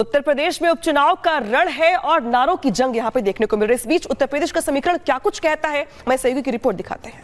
उत्तर प्रदेश में उपचुनाव का रण है और नारों की जंग यहां पे देखने को मिल रही है। इस बीच उत्तर प्रदेश का समीकरण क्या कुछ कहता है, मैं सहयोगी की रिपोर्ट दिखाते हैं।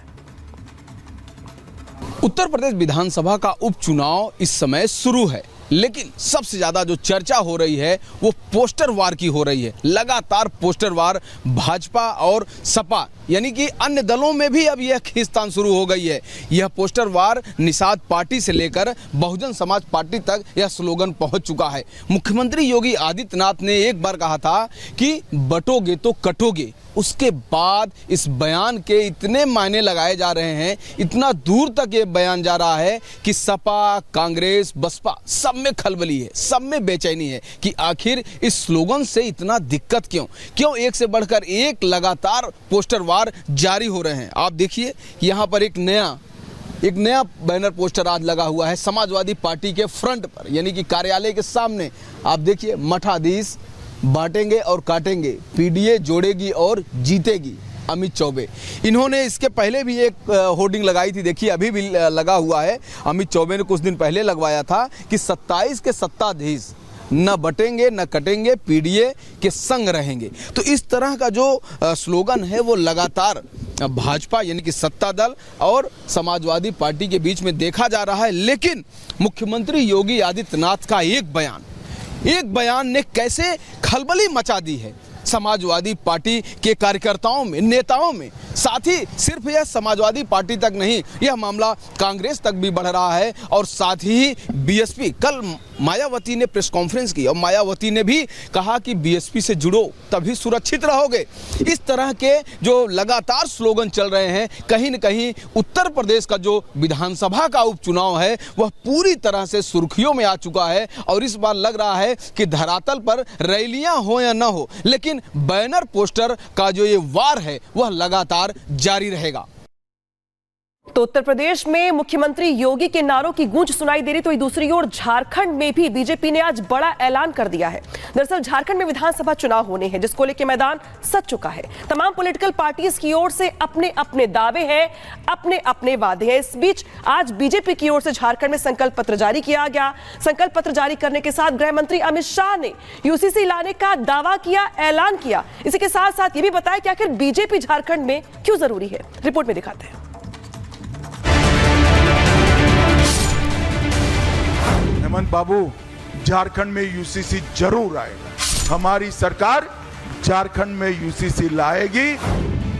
उत्तर प्रदेश विधानसभा का उपचुनाव इस समय शुरू है, लेकिन सबसे ज्यादा जो चर्चा हो रही है वो पोस्टर वार की हो रही है। लगातार पोस्टर वार भाजपा और सपा यानी कि अन्य दलों में भी अब यह खींचतान शुरू हो गई है। यह पोस्टर वार निषाद पार्टी से लेकर बहुजन समाज पार्टी तक यह स्लोगन पहुंच चुका है। मुख्यमंत्री योगी आदित्यनाथ ने एक बार कहा था कि बटोगे तो कटोगे। उसके बाद इस बयान के इतने मायने लगाए जा रहे हैं, इतना दूर तक ये बयान जा रहा है कि सपा, कांग्रेस, बसपा सब में खलबली है, सब में बेचैनी है कि आखिर इस स्लोगन से इतना दिक्कत क्यों एक से बढ़कर एक लगातार पोस्टर वार जारी हो रहे हैं। आप देखिए यहाँ पर एक नया बैनर पोस्टर आज लगा हुआ है समाजवादी पार्टी के फ्रंट पर, यानी कि कार्यालय के सामने। आप देखिए, मठाधीश बांटेंगे और काटेंगे, पीडीए जोड़ेगी और जीतेगी, अमित चौबे। इन्होंने इसके पहले भी एक होर्डिंग लगाई थी, देखिए अभी भी लगा हुआ है। अमित चौबे ने कुछ दिन पहले लगवाया था कि 27 के सत्ताधीश न बटेंगे न कटेंगे, पीडीए के संग रहेंगे। तो इस तरह का जो स्लोगन है वो लगातार भाजपा यानी कि सत्ता दल और समाजवादी पार्टी के बीच में देखा जा रहा है। लेकिन मुख्यमंत्री योगी आदित्यनाथ का एक बयान ने कैसे खलबली मचा दी है समाजवादी पार्टी के कार्यकर्ताओं में, नेताओं में। साथ ही सिर्फ यह समाजवादी पार्टी तक नहीं, यह मामला कांग्रेस तक भी बढ़ रहा है। और साथ ही बीएसपी, कल मायावती ने प्रेस कॉन्फ्रेंस की और मायावती ने भी कहा कि बीएसपी से जुड़ो तभी सुरक्षित रहोगे। इस तरह के जो लगातार स्लोगन चल रहे हैं, कहीं न कहीं उत्तर प्रदेश का जो विधानसभा का उपचुनाव है वह पूरी तरह से सुर्खियों में आ चुका है। और इस बार लग रहा है कि धरातल पर रैलियां हो या न हो, लेकिन बैनर पोस्टर का जो ये वार है वह लगातार जारी रहेगा। तो उत्तर प्रदेश में मुख्यमंत्री योगी के नारों की गूंज सुनाई दे रही, तो दूसरी ओर झारखंड में भी बीजेपी ने आज बड़ा ऐलान कर दिया है। दरअसल झारखंड में विधानसभा चुनाव होने हैं, जिसको लेकर मैदान सज चुका है। तमाम पॉलिटिकल पार्टीज की ओर से अपने अपने दावे हैं, अपने अपने वादे हैं। इस बीच आज बीजेपी की ओर से झारखंड में संकल्प पत्र जारी किया गया। संकल्प पत्र जारी करने के साथ गृह मंत्री अमित शाह ने यूसीसी लाने का दावा किया, ऐलान किया। इसी के साथ साथ ये भी बताया कि आखिर बीजेपी झारखंड में क्यों जरूरी है। रिपोर्ट में दिखाते हैं। हेमंत बाबू, झारखंड में यूसीसी जरूर आएगा। हमारी सरकार झारखंड में यूसीसी लाएगी।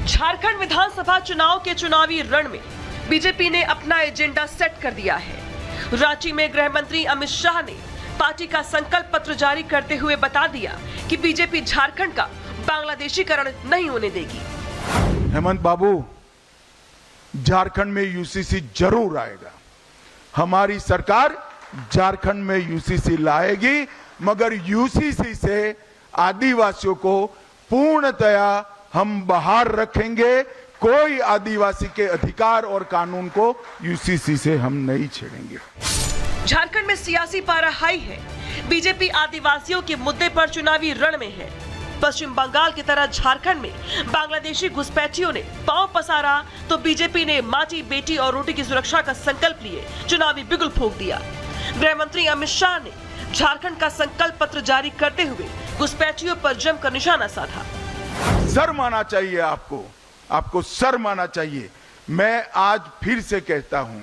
झारखंड विधानसभा चुनाव के चुनावी रण में बीजेपी ने अपना एजेंडा सेट कर दिया है। रांची में गृह मंत्री अमित शाह ने पार्टी का संकल्प पत्र जारी करते हुए बता दिया कि बीजेपी झारखंड का बांग्लादेशीकरण नहीं होने देगी। हेमंत बाबू, झारखंड में यूसीसी जरूर आएगा। हमारी सरकार झारखंड में यूसीसी लाएगी, मगर यूसीसी से आदिवासियों को पूर्णतया हम बाहर रखेंगे। कोई आदिवासी के अधिकार और कानून को यूसीसी से हम नहीं छेड़ेंगे। झारखंड में सियासी पारा हाई है। बीजेपी आदिवासियों के मुद्दे पर चुनावी रण में है। पश्चिम बंगाल की तरह झारखंड में बांग्लादेशी घुसपैठियों ने पांव पसारा तो बीजेपी ने माटी, बेटी और रोटी की सुरक्षा का संकल्प लिए चुनावी बिगुल फूंक दिया। गृह मंत्री अमित शाह ने झारखंड का संकल्प पत्र जारी करते हुए घुसपैठियों पर जमकर निशाना साधा। शर्म आना चाहिए आपको शर्म आना चाहिए। मैं आज फिर से कहता हूं,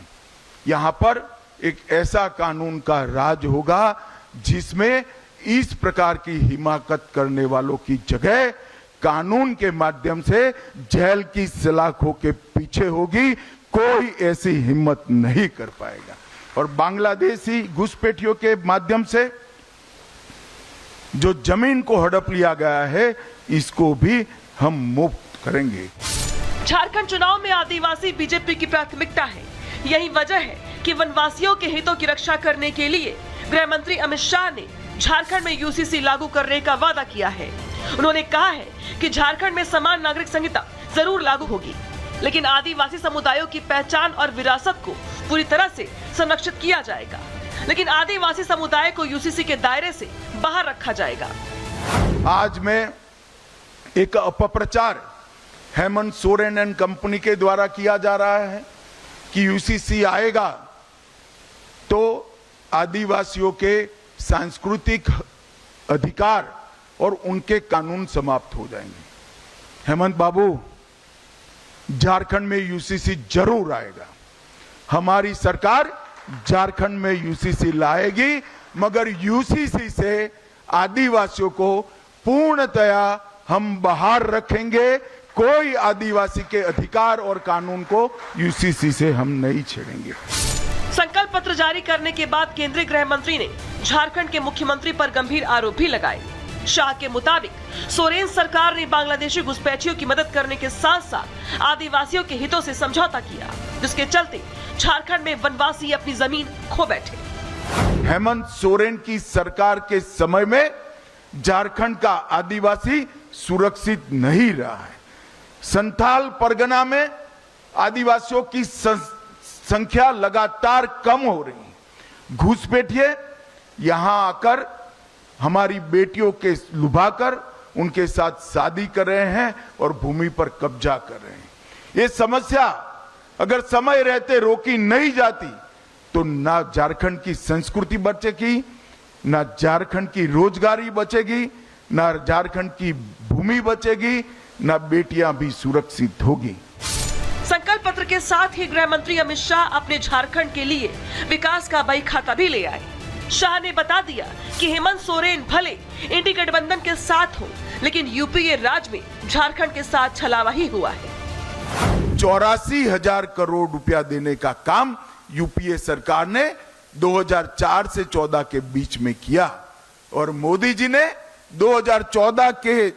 यहां पर एक ऐसा कानून का राज होगा जिसमें इस प्रकार की हिमाकत करने वालों की जगह कानून के माध्यम से जेल की सलाखों के पीछे होगी। कोई ऐसी हिम्मत नहीं कर पाएगा। और बांग्लादेशी घुसपैठियों के माध्यम से जो जमीन को हड़प लिया गया है, इसको भी हम मुक्त करेंगे। झारखंड चुनाव में आदिवासी बीजेपी की प्राथमिकता है। यही वजह है कि वनवासियों के हितों की रक्षा करने के लिए गृह मंत्री अमित शाह ने झारखंड में यूसीसी लागू करने का वादा किया है। उन्होंने कहा है कि झारखंड में समान नागरिक संहिता जरूर लागू होगी, लेकिन आदिवासी समुदायों की पहचान और विरासत को पूरी तरह से संरक्षित किया जाएगा। लेकिन आदिवासी समुदाय को यूसीसी के दायरे से बाहर रखा जाएगा। आज में एक अपप्रचार हेमंत सोरेन एंड कंपनी के द्वारा किया जा रहा है कि यूसीसी आएगा तो आदिवासियों के सांस्कृतिक अधिकार और उनके कानून समाप्त हो जाएंगे। हेमंत बाबू, झारखंड में यूसीसी जरूर आएगा। हमारी सरकार झारखंड में यूसीसी लाएगी, मगर यूसीसी से आदिवासियों को पूर्णतया हम बाहर रखेंगे। कोई आदिवासी के अधिकार और कानून को यूसीसी से हम नहीं छेड़ेंगे। संकल्प पत्र जारी करने के बाद केंद्रीय गृह मंत्री ने झारखंड के मुख्यमंत्री पर गंभीर आरोप भी लगाए। शाह के मुताबिक सोरेन सरकार ने बांग्लादेशी घुसपैठियों की मदद करने के साथ साथ आदिवासियों के हितों से समझौता किया, जिसके चलते झारखंड में वनवासी अपनी जमीन खो बैठे। हेमंत सोरेन की सरकार के समय में झारखंड का आदिवासी सुरक्षित नहीं रहा है। संथाल परगना में आदिवासियों की संख्या लगातार कम हो रही है। घुसपैठिए यहां आकर हमारी बेटियों के लुभाकर उनके साथ शादी कर रहे हैं और भूमि पर कब्जा कर रहे हैं। ये समस्या अगर समय रहते रोकी नहीं जाती तो ना झारखंड की संस्कृति बचेगी, ना झारखंड की रोजगारी बचेगी, ना झारखंड की भूमि बचेगी, ना बेटियां भी सुरक्षित होगी। संकल्प पत्र के साथ ही गृह मंत्री अमित शाह अपने झारखंड के लिए विकास का बही खाता भी ले आए। शाह ने बता दिया कि हेमंत सोरेन भले इंडी गठबंधन के साथ हो, लेकिन यूपीए राज में झारखंड के साथ छलावा ही हुआ है। 84,000 करोड़ रुपया देने का काम यूपीए सरकार ने 2004 से 14 के बीच में किया और मोदी जी ने 2014 के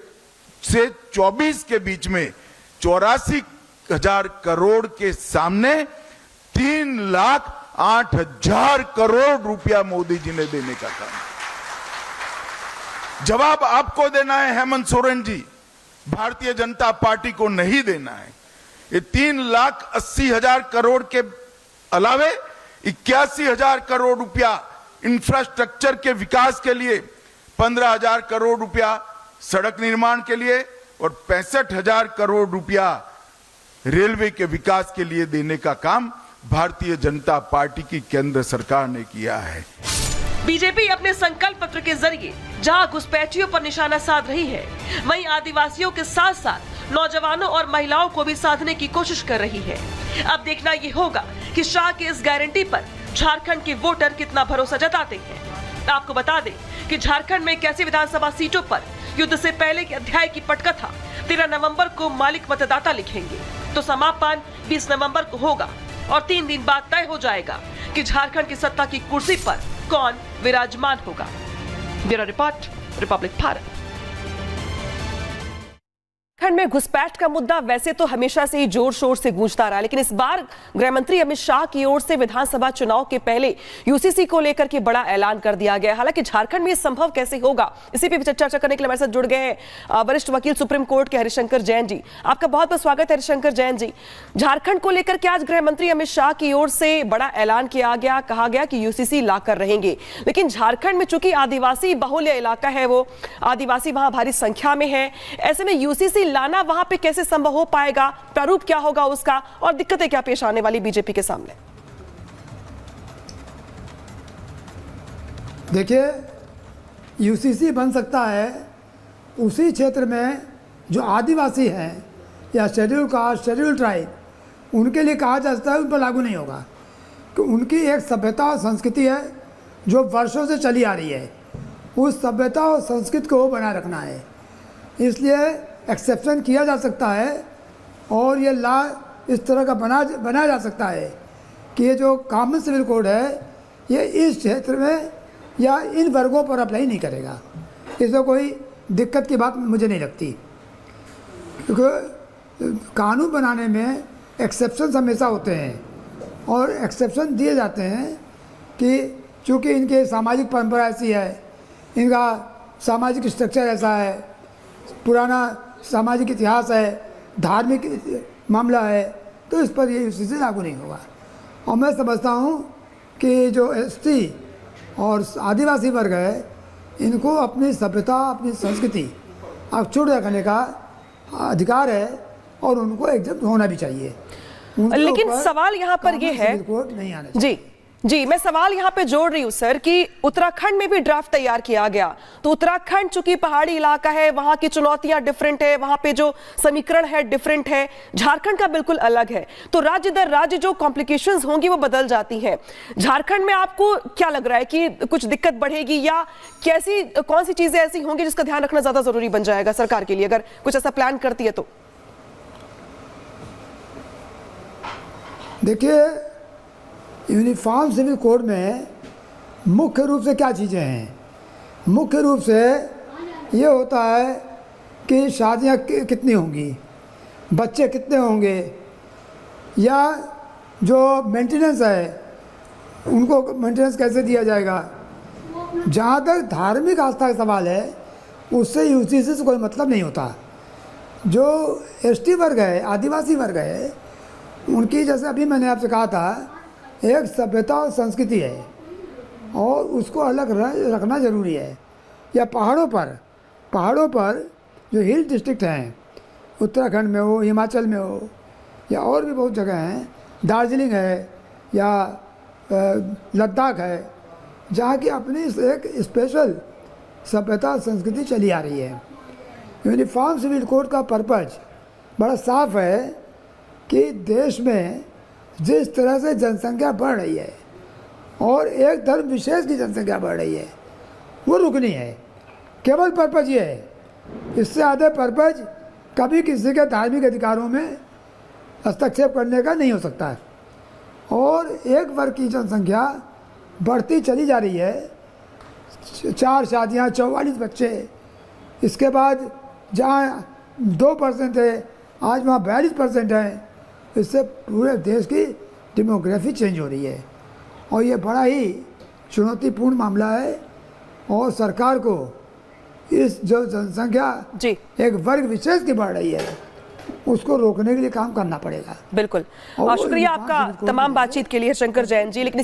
से 24 के बीच में 84,000 करोड़ के सामने 3,08,000 करोड़ रुपया मोदी जी ने देने का काम। जवाब आपको देना है हेमंत सोरेन जी, भारतीय जनता पार्टी को नहीं देना है। ये 3,80,000 करोड़ के अलावे 81,000 करोड़ रुपया इंफ्रास्ट्रक्चर के विकास के लिए, 15,000 करोड़ रुपया सड़क निर्माण के लिए और 65,000 करोड़ रुपया रेलवे के विकास के लिए देने का काम भारतीय जनता पार्टी की केंद्र सरकार ने किया है। बीजेपी अपने संकल्प पत्र के जरिए जहां घुसपैठियों पर निशाना साध रही है, वहीं आदिवासियों के साथ साथ नौजवानों और महिलाओं को भी साधने की कोशिश कर रही है। अब देखना ये होगा कि शाह की इस गारंटी पर झारखंड के वोटर कितना भरोसा जताते हैं। आपको बता दें कि झारखंड में कैसी विधानसभा सीटों पर युद्ध से पहले के अध्याय की पटकथा 13 नवंबर को मालिक मतदाता लिखेंगे, तो समापन 20 नवंबर को होगा और 3 दिन बाद तय हो जाएगा कि झारखंड की सत्ता की कुर्सी पर कौन विराजमान होगा। Bureau report, Republic Bharat. Jharkhand में घुसपैठ का मुद्दा वैसे तो हमेशा से ही जोर शोर से गूंजता रहा, लेकिन इस बार गृह मंत्री अमित शाह की ओर से विधानसभा चुनाव के पहले यूसीसी को लेकर के बड़ा ऐलान कर दिया गया। हालांकि झारखंड में यह संभव कैसे होगा, इसी पे चर्चा करने के लिए हमारे साथ जुड़ गए हैं वरिष्ठ वकील सुप्रीम कोर्ट के हरिशंकर जैन जी। आपका बहुत बहुत स्वागत है हरिशंकर जैन जी। झारखंड को लेकर के आज गृह मंत्री अमित शाह की ओर से बड़ा ऐलान किया गया, कहा गया कि यूसीसी लाकर रहेंगे, लेकिन झारखंड में चूंकि आदिवासी बहुल्य इलाका है, वो आदिवासी वहां भारी संख्या में है, ऐसे में यूसीसी लाना वहां पे कैसे संभव हो पाएगा, प्रारूप क्या होगा उसका और दिक्कतें क्या पेश आने वाली बीजेपी के सामने? देखिए, यूसीसी बन सकता है उसी क्षेत्र में जो आदिवासी हैं या शेड्यूल कास्ट, शेड्यूल ट्राइब, उनके लिए कहा जा सकता है, उन पर लागू नहीं होगा कि उनकी एक सभ्यता और संस्कृति है जो वर्षों से चली आ रही है। उस सभ्यता और संस्कृति को बनाए रखना है, इसलिए एक्सेप्शन किया जा सकता है और ये लॉ इस तरह का बनाया जा सकता है कि ये जो कॉमन सिविल कोड है ये इस क्षेत्र में या इन वर्गों पर अप्लाई नहीं करेगा। इसमें कोई दिक्कत की बात मुझे नहीं लगती, क्योंकि कानून बनाने में एक्सेप्शन हमेशा होते हैं और एक्सेप्शन दिए जाते हैं कि चूँकि इनके सामाजिक परंपरा ऐसी है, इनका सामाजिक स्ट्रक्चर ऐसा है, पुराना सामाजिक इतिहास है, धार्मिक मामला है, तो इस पर ये यूसीसी लागू नहीं होगा। और मैं समझता हूँ कि जो एसटी और आदिवासी वर्ग है, इनको अपनी सभ्यता, अपनी संस्कृति अक्षुण्ण रखने का अधिकार है और उनको एग्जम्प्ट होना भी चाहिए। लेकिन सवाल यहाँ पर ये है नहीं आना जी जी, मैं सवाल यहाँ पे जोड़ रही हूँ सर कि उत्तराखंड में भी ड्राफ्ट तैयार किया गया, तो उत्तराखंड चूंकि पहाड़ी इलाका है, वहां की चुनौतियां डिफरेंट है, वहां पे जो समीकरण है डिफरेंट है, झारखंड का बिल्कुल अलग है, तो राज्य दर राज्य जो कॉम्प्लिकेशंस होंगी वो बदल जाती हैं। झारखंड में आपको क्या लग रहा है कि कुछ दिक्कत बढ़ेगी या कैसी कौन सी चीजें ऐसी होंगी जिसका ध्यान रखना ज्यादा जरूरी बन जाएगा सरकार के लिए, अगर कुछ ऐसा प्लान करती है तो? देखिए, यूनिफॉर्म सिविल कोड में मुख्य रूप से क्या चीज़ें हैं? मुख्य रूप से ये होता है कि शादियां कितनी होंगी, बच्चे कितने होंगे, या जो मेंटेनेंस है उनको मेंटेनेंस कैसे दिया जाएगा। जहाँ तक धार्मिक आस्था का सवाल है उससे यूसीसी से कोई मतलब नहीं होता। जो एसटी वर्ग है, आदिवासी वर्ग है, उनकी जैसे अभी मैंने आपसे कहा था, एक सभ्यता और संस्कृति है और उसको अलग रखना ज़रूरी है। या पहाड़ों पर जो हिल डिस्ट्रिक्ट हैं, उत्तराखंड में हो, हिमाचल में हो, या और भी बहुत जगह हैं, दार्जिलिंग है या लद्दाख है, जहाँ की अपनी एक स्पेशल सभ्यता और संस्कृति चली आ रही है। यूनिफॉर्म सिविल कोड का पर्पज बड़ा साफ है कि देश में जिस तरह से जनसंख्या बढ़ रही है और एक धर्म विशेष की जनसंख्या बढ़ रही है, वो रुकनी है। केवल पर्पज ये है, इससे ज़्यादा पर्पज कभी किसी के धार्मिक अधिकारों में हस्तक्षेप करने का नहीं हो सकता है। और एक वर्ग की जनसंख्या बढ़ती चली जा रही है, 4 शादियाँ, 44 बच्चे, इसके बाद जहाँ 2% है आज वहाँ 42% है। इससे पूरे देश की डेमोग्राफी चेंज हो रही है और ये बड़ा ही चुनौतीपूर्ण मामला है और सरकार को इस जो जनसंख्या जी एक वर्ग विशेष की बढ़ रही है उसको रोकने के लिए काम करना पड़ेगा। बिल्कुल। और शुक्रिया आपका तमाम बातचीत के लिए शंकर जैन जी। लेकिन